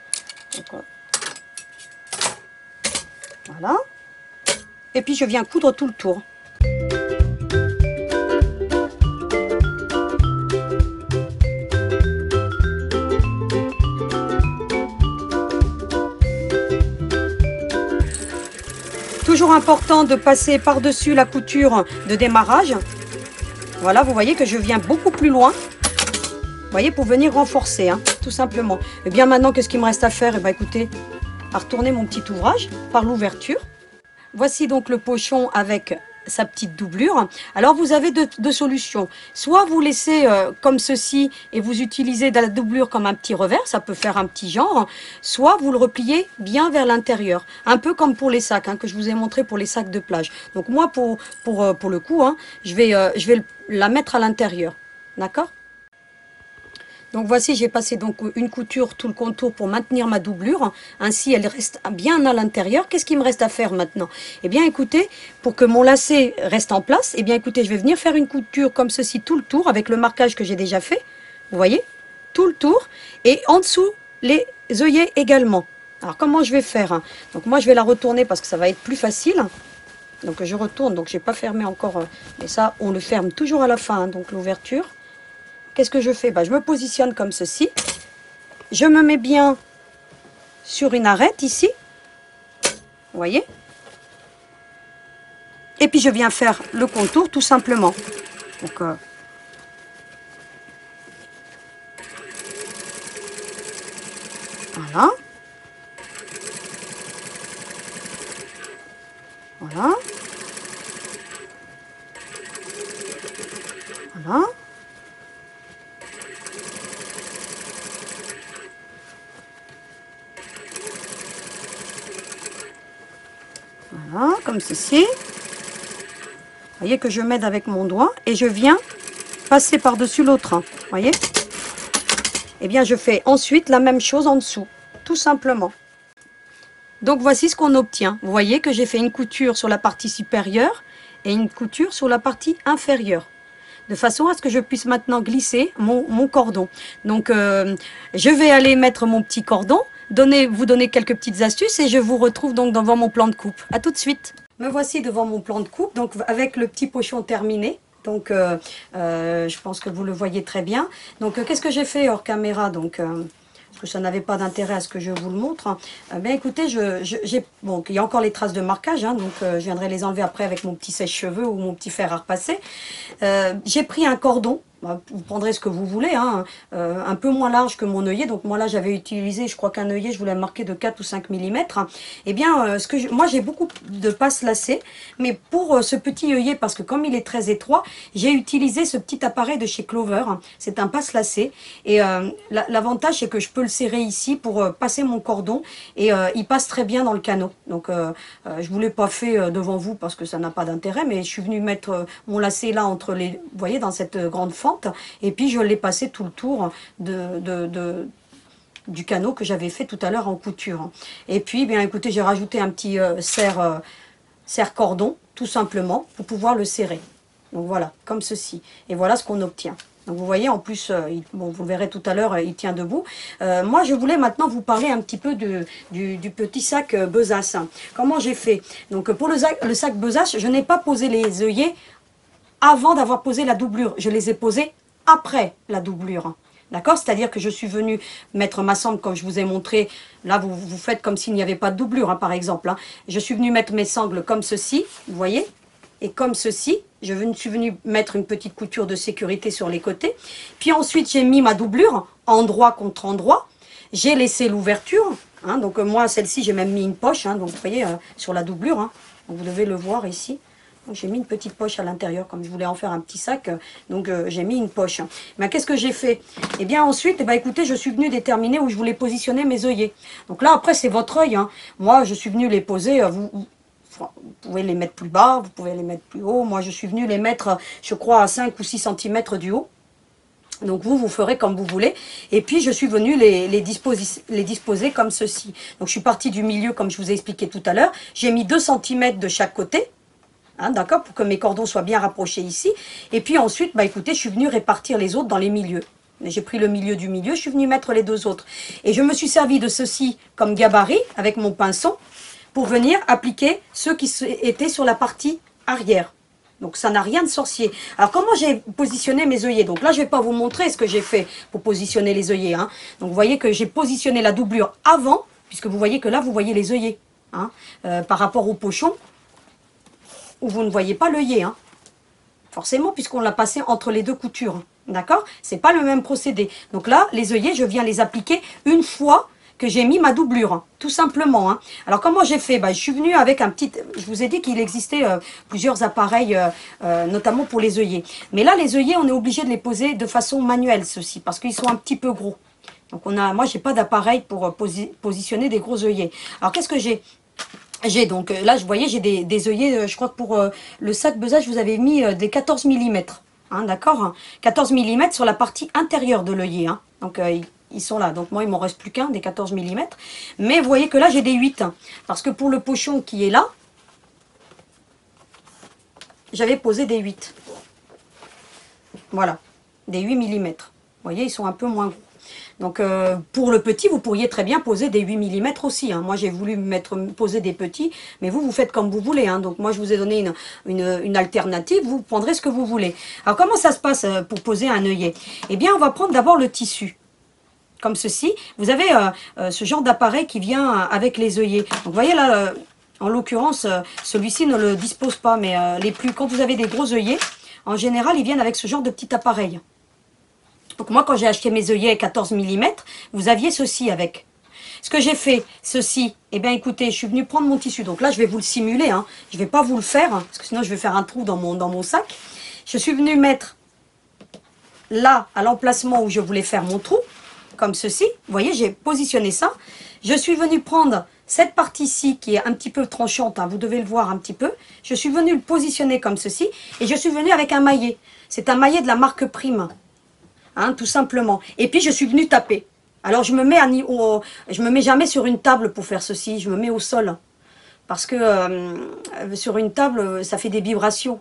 Donc, voilà. Et puis, je viens coudre tout le tour. Toujours important de passer par-dessus la couture de démarrage. Voilà, vous voyez que je viens beaucoup plus loin. Vous voyez, pour venir renforcer, hein, tout simplement. Et bien maintenant, qu'est-ce qu'il me reste à faire? Eh bien, écoutez, à retourner mon petit ouvrage par l'ouverture. Voici donc le pochon avec sa petite doublure. Alors, vous avez deux solutions. Soit vous laissez comme ceci et vous utilisez de la doublure comme un petit revers, ça peut faire un petit genre. Soit vous le repliez bien vers l'intérieur. Un peu comme pour les sacs, hein, que je vous ai montré pour les sacs de plage. Donc moi, pour le coup, hein, je vais la mettre à l'intérieur. D'accord? Donc voici, j'ai passé donc une couture tout le contour pour maintenir ma doublure. Ainsi, elle reste bien à l'intérieur. Qu'est-ce qu'il me reste à faire maintenant? Eh bien, écoutez, pour que mon lacet reste en place, eh bien, écoutez, je vais venir faire une couture comme ceci tout le tour avec le marquage que j'ai déjà fait. Vous voyez? Tout le tour. Et en dessous, les œillets également. Alors, comment je vais faire, hein? Donc, moi, je vais la retourner parce que ça va être plus facile. Donc, je retourne. Donc, je n'ai pas fermé encore. Mais ça, on le ferme toujours à la fin, hein, donc l'ouverture. Qu'est-ce que je fais? Je me positionne comme ceci. Je me mets bien sur une arête ici. Vous voyez? Et puis je viens faire le contour tout simplement. Donc, voilà. Voilà. Voilà. Voilà, comme ceci. Vous voyez que je m'aide avec mon doigt et je viens passer par-dessus l'autre. Vous voyez? Eh bien, je fais ensuite la même chose en dessous, tout simplement. Donc voici ce qu'on obtient. Vous voyez que j'ai fait une couture sur la partie supérieure et une couture sur la partie inférieure, de façon à ce que je puisse maintenant glisser mon cordon. Donc je vais aller mettre mon petit cordon, vous donner quelques petites astuces et je vous retrouve donc devant mon plan de coupe. À tout de suite. Me voici devant mon plan de coupe, donc avec le petit pochon terminé. Donc je pense que vous le voyez très bien. Donc qu'est-ce que j'ai fait hors caméra, donc parce que ça n'avait pas d'intérêt à ce que je vous le montre. Ben écoutez, bon, il y a encore les traces de marquage, hein, donc je viendrai les enlever après avec mon petit sèche-cheveux ou mon petit fer à repasser. J'ai pris un cordon. Vous prendrez ce que vous voulez, hein, un peu moins large que mon œillet. Donc moi là j'avais utilisé, je crois qu'un œillet je voulais marquer de 4 ou 5 mm. Eh bien moi j'ai beaucoup de passes lacées, mais pour ce petit œillet, parce que comme il est très étroit, j'ai utilisé ce petit appareil de chez Clover. C'est un passe lacé et l'avantage c'est que je peux le serrer ici pour passer mon cordon et il passe très bien dans le canot. Donc je vous l'ai pas fait devant vous parce que ça n'a pas d'intérêt, mais je suis venue mettre mon lacet là entre les, vous voyez, dans cette grande fente. Et puis je l'ai passé tout le tour du canot que j'avais fait tout à l'heure en couture. Et puis bien écoutez, j'ai rajouté un petit serre cordon tout simplement pour pouvoir le serrer. Donc voilà, comme ceci. Et voilà ce qu'on obtient. Donc vous voyez, en plus, bon, vous le verrez tout à l'heure, il tient debout. Moi, je voulais maintenant vous parler un petit peu du petit sac besace. Comment j'ai fait? Donc pour le sac besace, je n'ai pas posé les œillets avant d'avoir posé la doublure. Je les ai posés après la doublure. D'accord? C'est-à-dire que je suis venue mettre ma sangle comme je vous ai montré. Là, vous faites comme s'il n'y avait pas de doublure, hein, par exemple. Hein. Je suis venue mettre mes sangles comme ceci, vous voyez? Et comme ceci, je suis venue mettre une petite couture de sécurité sur les côtés. Puis ensuite, j'ai mis ma doublure, endroit contre endroit. J'ai laissé l'ouverture. Hein, donc moi, celle-ci, j'ai même mis une poche. Hein, donc vous voyez, sur la doublure. Hein, vous devez le voir ici. J'ai mis une petite poche à l'intérieur, comme je voulais en faire un petit sac, donc j'ai mis une poche. Mais qu'est-ce que j'ai fait? Eh bien ensuite, eh bien, écoutez, je suis venue déterminer où je voulais positionner mes œillets. Donc là, après, c'est votre œil. Hein. Moi, je suis venue les poser, vous pouvez les mettre plus bas, vous pouvez les mettre plus haut. Moi, je suis venue les mettre, je crois, à 5 ou 6 cm du haut. Donc vous ferez comme vous voulez. Et puis je suis venue les disposer comme ceci. Donc je suis partie du milieu, comme je vous ai expliqué tout à l'heure. J'ai mis 2 cm de chaque côté. Hein, d'accord, pour que mes cordons soient bien rapprochés ici. Et puis ensuite, bah écoutez, je suis venue répartir les autres dans les milieux. J'ai pris le milieu du milieu, je suis venue mettre les deux autres. Et je me suis servi de ceci comme gabarit avec mon pinceau pour venir appliquer ceux qui étaient sur la partie arrière. Donc ça n'a rien de sorcier. Alors comment j'ai positionné mes œillets? Donc là je ne vais pas vous montrer ce que j'ai fait pour positionner les œillets. Hein. Donc vous voyez que j'ai positionné la doublure avant, puisque vous voyez que là vous voyez les œillets. Hein, par rapport au pochon, où vous ne voyez pas l'œillet, hein. Forcément, puisqu'on l'a passé entre les deux coutures. D'accord? C'est pas le même procédé. Donc là, les œillets, je viens les appliquer une fois que j'ai mis ma doublure, hein, tout simplement. Hein. Alors comment j'ai fait? Je suis venue avec un petit... Je vous ai dit qu'il existait plusieurs appareils, notamment pour les œillets. Mais là, les œillets, on est obligé de les poser de façon manuelle, ceux-ci, parce qu'ils sont un petit peu gros. Donc moi, j'ai pas d'appareil pour positionner des gros œillets. Alors qu'est-ce que j'ai? J'ai donc, là, vous voyez, j'ai des œillets, je crois que pour le sac besace, je vous avais mis des 14 mm. Hein, d'accord? 14 mm sur la partie intérieure de l'œillet. Hein. Donc, ils sont là. Donc, moi, il m'en reste plus qu'un, des 14 mm. Mais vous voyez que là, j'ai des 8. Hein, parce que pour le pochon qui est là, j'avais posé des 8. Voilà, des 8 mm. Vous voyez, ils sont un peu moins gros. Donc pour le petit, vous pourriez très bien poser des 8 mm aussi. Hein. Moi, j'ai voulu poser des petits, mais vous faites comme vous voulez. Hein. Donc moi, je vous ai donné une alternative. Vous prendrez ce que vous voulez. Alors comment ça se passe pour poser un œillet? Eh bien, on va prendre d'abord le tissu. Comme ceci. Vous avez ce genre d'appareil qui vient avec les œillets. Donc vous voyez là, en l'occurrence, celui-ci ne le dispose pas. Mais quand vous avez des gros œillets, en général, ils viennent avec ce genre de petit appareil. Donc moi, quand j'ai acheté mes œillets 14 mm, vous aviez ceci avec. Ce que j'ai fait, ceci, eh bien écoutez, je suis venue prendre mon tissu. Donc là, je vais vous le simuler. Hein. Je ne vais pas vous le faire, hein, parce que sinon je vais faire un trou dans mon sac. Je suis venue mettre là, à l'emplacement où je voulais faire mon trou, comme ceci. Vous voyez, j'ai positionné ça. Je suis venue prendre cette partie-ci qui est un petit peu tranchante. Hein, vous devez le voir un petit peu. Je suis venue le positionner comme ceci. Et je suis venue avec un maillet. C'est un maillet de la marque Prime. Hein, tout simplement. Et puis je suis venue taper. Alors je me mets jamais sur une table pour faire ceci, je me mets au sol. Parce que sur une table, ça fait des vibrations.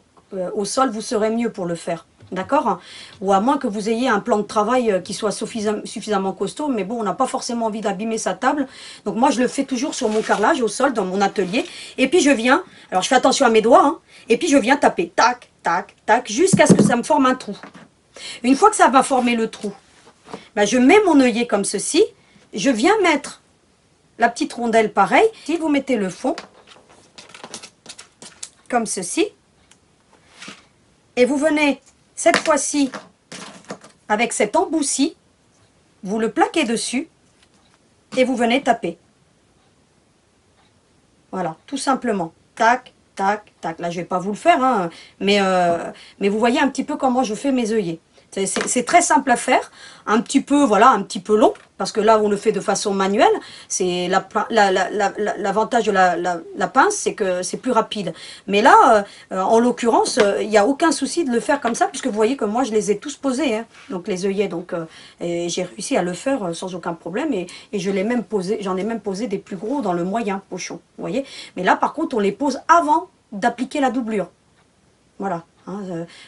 Au sol, vous serez mieux pour le faire. D'accord? Ou à moins que vous ayez un plan de travail qui soit suffisamment costaud, mais bon, on n'a pas forcément envie d'abîmer sa table. Donc moi, je le fais toujours sur mon carrelage, au sol, dans mon atelier. Et puis je viens, alors je fais attention à mes doigts, hein, et puis je viens taper, tac, tac, tac, jusqu'à ce que ça me forme un trou. Une fois que ça va former le trou, ben, je mets mon œillet comme ceci, je viens mettre la petite rondelle pareil. Si vous mettez le fond, comme ceci, et vous venez cette fois-ci avec cet embout-ci, vous le plaquez dessus et vous venez taper. Voilà, tout simplement. Tac, tac, tac. Là, je ne vais pas vous le faire, hein, mais vous voyez un petit peu comment je fais mes œillets. C'est très simple à faire, un petit peu, voilà, un petit peu long, parce que là, on le fait de façon manuelle. C'est l'avantage de la pince, c'est que c'est plus rapide. Mais là, en l'occurrence, il n'y a aucun souci de le faire comme ça, puisque vous voyez que moi, je les ai tous posés, hein, donc les œillets. Donc, j'ai réussi à le faire sans aucun problème, et je l'ai même posé, j'en ai même posé des plus gros dans le moyen pochon, vous voyez. Mais là, par contre, on les pose avant d'appliquer la doublure. Voilà.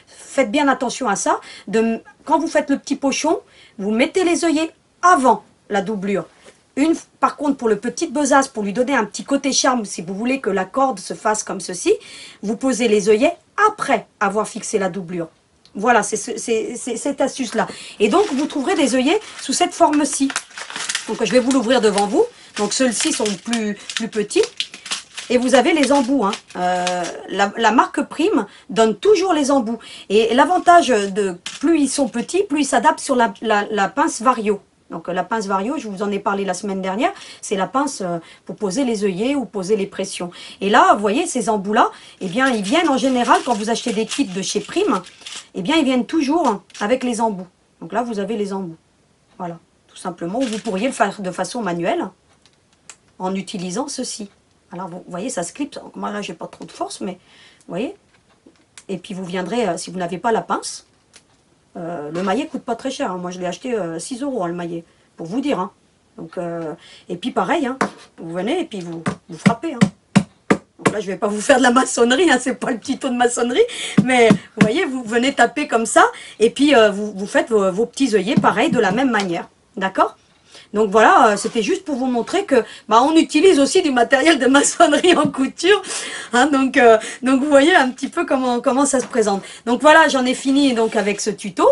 Faites bien attention à ça. Quand vous faites le petit pochon, vous mettez les œillets avant la doublure. Par contre, pour le petit besace, pour lui donner un petit côté charme, si vous voulez que la corde se fasse comme ceci, vous posez les œillets après avoir fixé la doublure. Voilà, c'est cette astuce-là. Et donc, vous trouverez des œillets sous cette forme-ci. Donc, je vais vous l'ouvrir devant vous. Donc, ceux-ci sont plus petits. Et vous avez les embouts. Hein. La marque Prime donne toujours les embouts. Et l'avantage de plus ils sont petits, plus ils s'adaptent sur la pince Vario. Donc la pince Vario, je vous en ai parlé la semaine dernière, c'est la pince pour poser les œillets ou poser les pressions. Et là, vous voyez, ces embouts-là, eh bien, ils viennent en général, quand vous achetez des kits de chez Prime, eh bien, ils viennent toujours avec les embouts. Donc là, vous avez les embouts. Voilà, tout simplement. Ou vous pourriez le faire de façon manuelle en utilisant ceci. Alors, vous voyez, ça se clipse. Moi, là, j'ai pas trop de force, mais vous voyez. Et puis, vous viendrez, si vous n'avez pas la pince, le maillet coûte pas très cher. Hein. Moi, je l'ai acheté 6 €, hein, le maillet, pour vous dire. Hein. Donc, et puis, pareil, hein, vous venez et puis vous frappez. Hein. Donc là, je vais pas vous faire de la maçonnerie, hein, c'est pas le tuto de maçonnerie, mais vous voyez, vous venez taper comme ça, et puis vous faites vos petits œillets, pareil, de la même manière. D'accord ? Donc voilà, c'était juste pour vous montrer que on utilise aussi du matériel de maçonnerie en couture. Hein, donc vous voyez un petit peu comment ça se présente. Donc voilà, j'en ai fini donc avec ce tuto.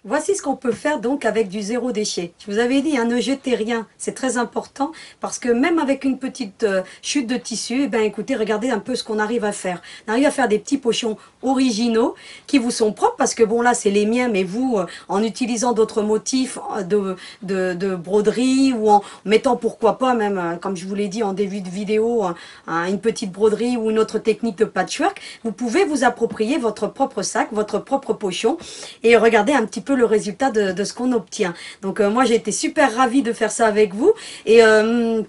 Voici ce qu'on peut faire donc avec du zéro déchet. Je vous avais dit, ne jetez rien, c'est très important parce que même avec une petite chute de tissu, écoutez, regardez un peu ce qu'on arrive à faire. On arrive à faire des petits pochons originaux qui vous sont propres parce que bon là c'est les miens, mais vous en utilisant d'autres motifs de broderie ou en mettant pourquoi pas même, comme je vous l'ai dit en début de vidéo, une petite broderie ou une autre technique de patchwork, vous pouvez vous approprier votre propre sac, votre propre pochon et regardez un petit peu le résultat de ce qu'on obtient. Donc moi j'ai été super ravie de faire ça avec vous et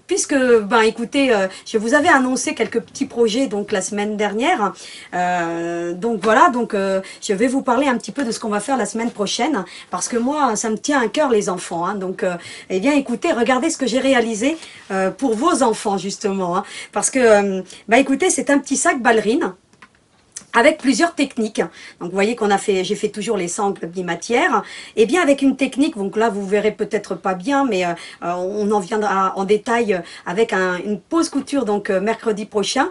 puisque écoutez, je vous avais annoncé quelques petits projets donc la semaine dernière, donc voilà, donc je vais vous parler un petit peu de ce qu'on va faire la semaine prochaine parce que moi ça me tient à cœur les enfants, hein, donc eh bien écoutez, regardez ce que j'ai réalisé pour vos enfants justement, hein, parce que écoutez, c'est un petit sac ballerine avec plusieurs techniques. Donc vous voyez j'ai fait toujours les sangles bimatières. Et bien avec une technique, donc là vous verrez peut-être pas bien, mais on en viendra en détail avec une pause couture donc mercredi prochain,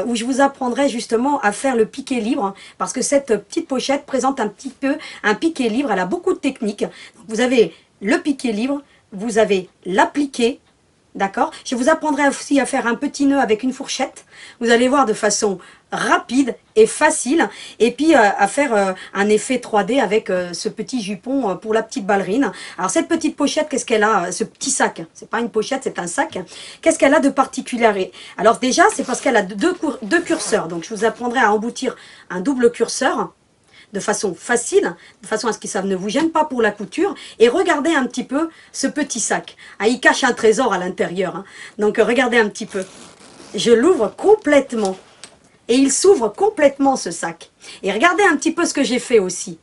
où je vous apprendrai justement à faire le piqué libre, parce que cette petite pochette présente un petit peu un piqué libre, elle a beaucoup de techniques. Donc, vous avez le piqué libre, vous avez l'appliqué. D'accord? Je vous apprendrai aussi à faire un petit nœud avec une fourchette. Vous allez voir de façon rapide et facile. Et puis à faire un effet 3D avec ce petit jupon pour la petite ballerine. Alors cette petite pochette, qu'est-ce qu'elle a? Ce petit sac, c'est pas une pochette, c'est un sac. Qu'est-ce qu'elle a de particulier? Alors déjà, c'est parce qu'elle a deux curseurs. Donc je vous apprendrai à emboutir un double curseur de façon facile, de façon à ce que ça ne vous gêne pas pour la couture. Et regardez un petit peu ce petit sac. Ah, il cache un trésor à l'intérieur. Hein. Donc regardez un petit peu. Je l'ouvre complètement. Et il s'ouvre complètement ce sac. Et regardez un petit peu ce que j'ai fait aussi.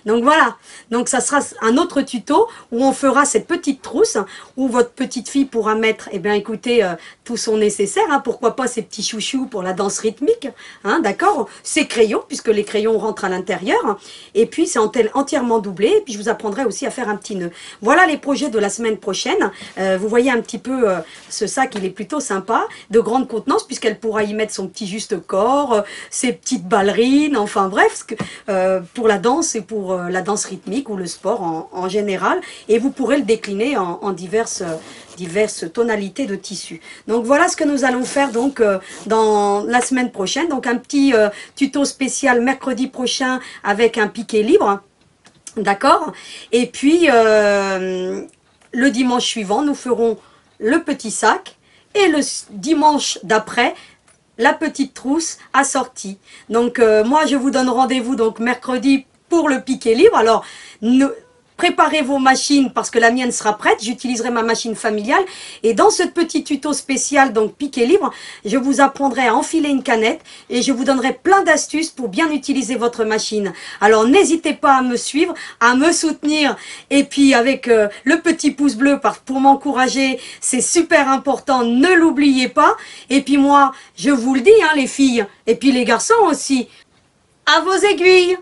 Donc voilà, donc ça sera un autre tuto où on fera cette petite trousse où votre petite fille pourra mettre, eh bien écoutez, tout son nécessaire, hein, pourquoi pas ses petits chouchous pour la danse rythmique, hein, d'accord, ses crayons, puisque les crayons rentrent à l'intérieur, et puis c'est entièrement doublé, et puis je vous apprendrai aussi à faire un petit nœud. Voilà les projets de la semaine prochaine. Vous voyez un petit peu ce sac, il est plutôt sympa, de grande contenance, puisqu'elle pourra y mettre son petit juste corps, ses petites ballerines, enfin bref, pour la danse et pour la danse rythmique ou le sport en général, et vous pourrez le décliner en diverses tonalités de tissu. Donc voilà ce que nous allons faire donc dans la semaine prochaine. Donc un petit tuto spécial mercredi prochain avec un piqué libre, d'accord. Et puis le dimanche suivant, nous ferons le petit sac, et le dimanche d'après, la petite trousse assortie. Donc moi je vous donne rendez-vous donc mercredi pour le piqué libre. Alors préparez vos machines parce que la mienne sera prête. J'utiliserai ma machine familiale. Et dans ce petit tuto spécial, donc piqué libre, je vous apprendrai à enfiler une canette et je vous donnerai plein d'astuces pour bien utiliser votre machine. Alors n'hésitez pas à me suivre, à me soutenir. Et puis avec le petit pouce bleu pour m'encourager, c'est super important. Ne l'oubliez pas. Et puis moi, je vous le dis, hein, les filles, et puis les garçons aussi, à vos aiguilles!